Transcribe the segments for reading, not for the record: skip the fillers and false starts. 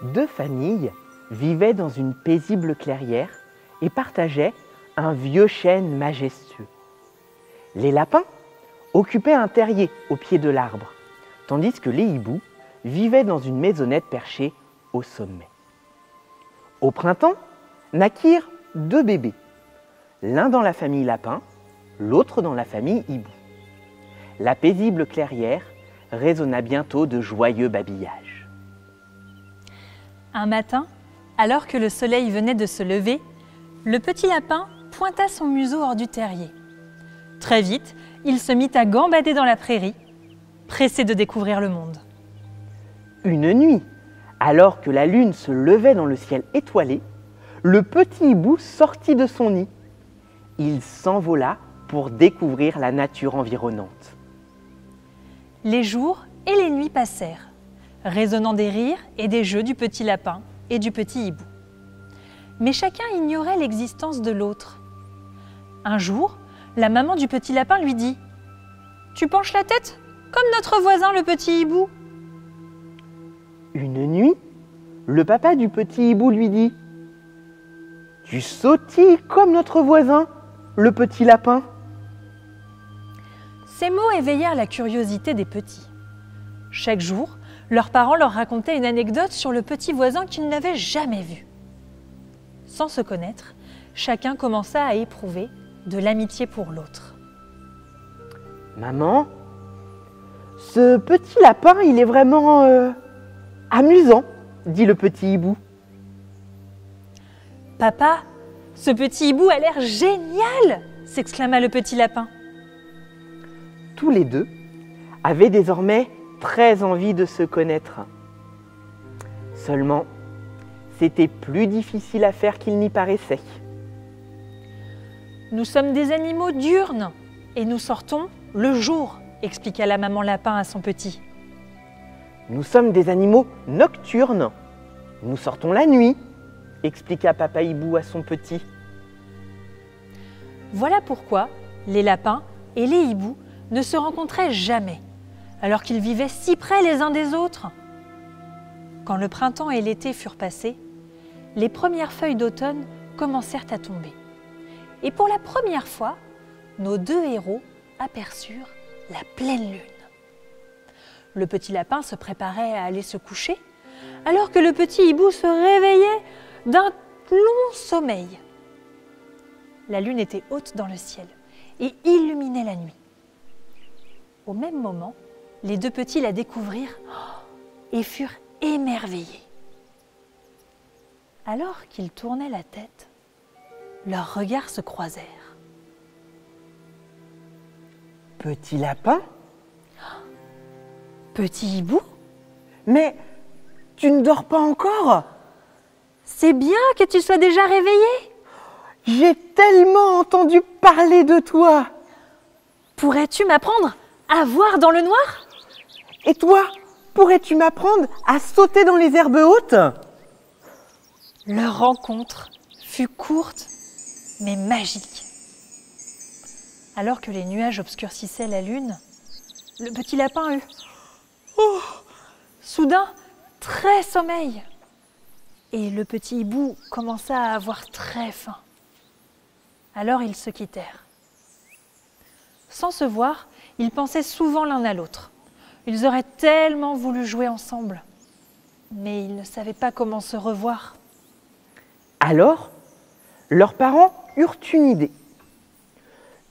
Deux familles vivaient dans une paisible clairière et partageaient un vieux chêne majestueux. Les lapins occupaient un terrier au pied de l'arbre, tandis que les hiboux vivaient dans une maisonnette perchée au sommet. Au printemps, naquirent deux bébés, l'un dans la famille lapin, l'autre dans la famille hibou. La paisible clairière résonna bientôt de joyeux babillages. Un matin, alors que le soleil venait de se lever, le petit lapin pointa son museau hors du terrier. Très vite, il se mit à gambader dans la prairie, pressé de découvrir le monde. Une nuit, alors que la lune se levait dans le ciel étoilé, le petit hibou sortit de son nid. Il s'envola pour découvrir la nature environnante. Les jours et les nuits passèrent, résonnant des rires et des jeux du petit lapin et du petit hibou. Mais chacun ignorait l'existence de l'autre. Un jour, la maman du petit lapin lui dit « Tu penches la tête comme notre voisin le petit hibou ?» Une nuit, le papa du petit hibou lui dit « Tu sautilles comme notre voisin, le petit lapin !» Ces mots éveillèrent la curiosité des petits. Chaque jour, leurs parents leur racontaient une anecdote sur le petit voisin qu'ils n'avaient jamais vu. Sans se connaître, chacun commença à éprouver de l'amitié pour l'autre. « Maman, ce petit lapin, il est vraiment amusant, dit le petit hibou. »« Papa, ce petit hibou a l'air génial !» s'exclama le petit lapin. Tous les deux avaient désormais très envie de se connaître. Seulement, c'était plus difficile à faire qu'il n'y paraissait. « Nous sommes des animaux diurnes et nous sortons le jour », expliqua la maman lapin à son petit. « Nous sommes des animaux nocturnes. Nous sortons la nuit », expliqua papa hibou à son petit. Voilà pourquoi les lapins et les hiboux ne se rencontraient jamais, alors qu'ils vivaient si près les uns des autres. Quand le printemps et l'été furent passés, les premières feuilles d'automne commencèrent à tomber. Et pour la première fois, nos deux héros aperçurent la pleine lune. Le petit lapin se préparait à aller se coucher, alors que le petit hibou se réveillait d'un long sommeil. La lune était haute dans le ciel et illuminait la nuit. Au même moment, les deux petits la découvrirent et furent émerveillés. Alors qu'ils tournaient la tête, leurs regards se croisèrent. « Petit lapin ? Petit hibou ? Mais tu ne dors pas encore ? C'est bien que tu sois déjà réveillé. J'ai tellement entendu parler de toi. Pourrais-tu m'apprendre à voir dans le noir ? Et toi, pourrais-tu m'apprendre à sauter dans les herbes hautes ? » Leur rencontre fut courte mais magique. Alors que les nuages obscurcissaient la lune, le petit lapin eut soudain très sommeil. Et le petit hibou commença à avoir très faim. Alors ils se quittèrent. Sans se voir, ils pensaient souvent l'un à l'autre. Ils auraient tellement voulu jouer ensemble, mais ils ne savaient pas comment se revoir. Alors, leurs parents eurent une idée.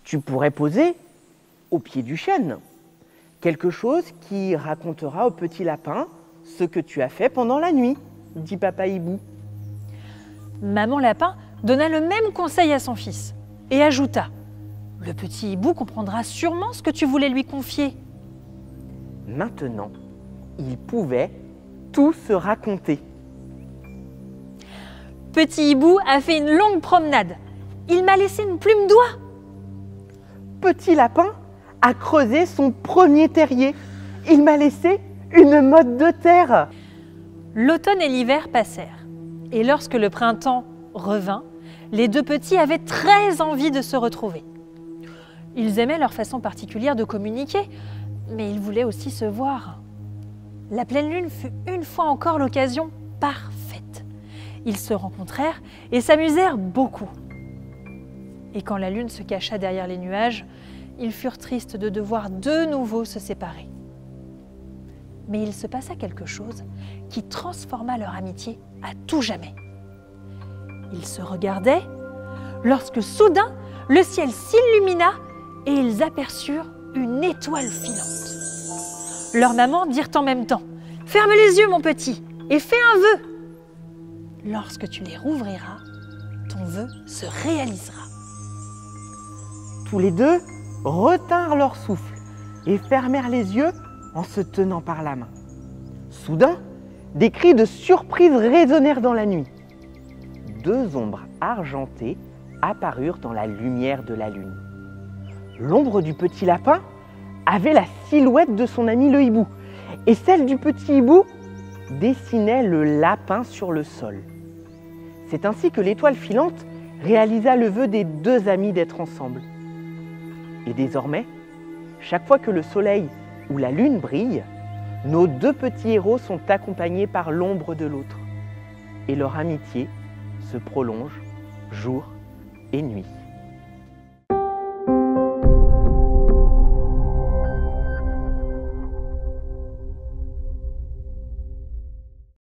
Tu pourrais poser au pied du chêne quelque chose qui racontera au petit lapin ce que tu as fait pendant la nuit, dit papa hibou. Maman lapin donna le même conseil à son fils et ajouta « Le petit hibou comprendra sûrement ce que tu voulais lui confier. » Maintenant, ils pouvaient tout se raconter. Petit hibou a fait une longue promenade. Il m'a laissé une plume d'oie. Petit lapin a creusé son premier terrier. Il m'a laissé une motte de terre. L'automne et l'hiver passèrent. Et lorsque le printemps revint, les deux petits avaient très envie de se retrouver. Ils aimaient leur façon particulière de communiquer, mais ils voulaient aussi se voir. La pleine lune fut une fois encore l'occasion parfaite. Ils se rencontrèrent et s'amusèrent beaucoup. Et quand la lune se cacha derrière les nuages, ils furent tristes de devoir de nouveau se séparer. Mais il se passa quelque chose qui transforma leur amitié à tout jamais. Ils se regardaient lorsque soudain le ciel s'illumina et ils aperçurent une étoile filante. Leurs mamans dirent en même temps « Ferme les yeux mon petit et fais un vœu. Lorsque tu les rouvriras, ton vœu se réalisera. » Tous les deux retinrent leur souffle et fermèrent les yeux en se tenant par la main. Soudain, des cris de surprise résonnèrent dans la nuit. Deux ombres argentées apparurent dans la lumière de la lune. L'ombre du petit lapin avait la silhouette de son ami le hibou, et celle du petit hibou dessinait le lapin sur le sol. C'est ainsi que l'étoile filante réalisa le vœu des deux amis d'être ensemble. Et désormais, chaque fois que le soleil ou la lune brille, nos deux petits héros sont accompagnés par l'ombre de l'autre. Et leur amitié se prolonge jour et nuit.